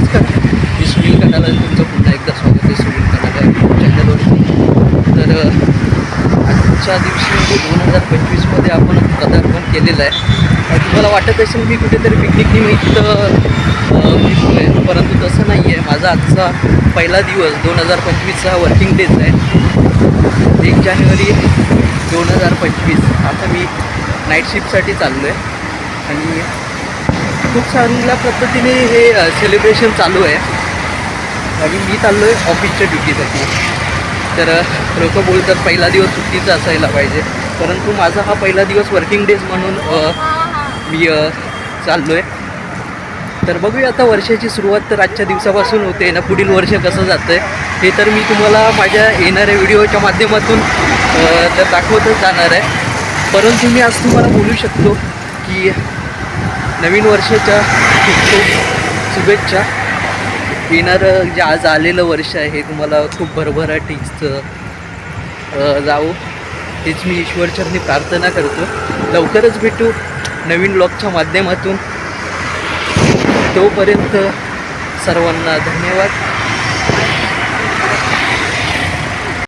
नमस्कार, मी सुनील कनाला तुमचं पुन्हा एकदा स्वागत आहे सुनील कनाला यूट्यूब चॅनलवरती. तर आजच्या दिवशी म्हणजे 2025मध्ये आपण पदार्पण केलेलं आहे. तुम्हाला वाटत असेल मी कुठेतरी पिकनिक निमित्त फिरलो आहे, परंतु तसं नाही आहे. माझा आजचा पहिला दिवस 2025चा वर्किंग डेज आहे. 1 जानेवारी 2025. आता मी नाईट शिफ्टसाठी चाललो आहे आणि खूप चांगल्या पद्धतीने हे सेलिब्रेशन चालू आहे आणि मी चाललो आहे ऑफिसच्या ड्युटीसाठी. तर लोक बोलतात पहिला दिवस सुट्टीचा असायला पाहिजे, परंतु माझा हा पहिला दिवस वर्किंग डेज म्हणून मी चाललो आहे. तर बघूया आता वर्षाची सुरुवात तर आजच्या दिवसापासून होते ना, पुढील वर्ष कसं जातं आहे हे तर मी तुम्हाला माझ्या येणाऱ्या व्हिडिओच्या माध्यमातून तर दाखवतच जाणार आहे. परंतु मी आज तुम्हाला बोलू शकतो की नवीन वर्षाच्या खूप शुभेच्छा. येणारं जे आज आलेलं वर्ष आहे हे तुम्हाला खूप भरभराटीचं जावो हेच मी ईश्वरचरणी प्रार्थना करतो. लवकरच भेटू नवीन ब्लॉगच्या माध्यमातून. तोपर्यंत सर्वांना धन्यवाद.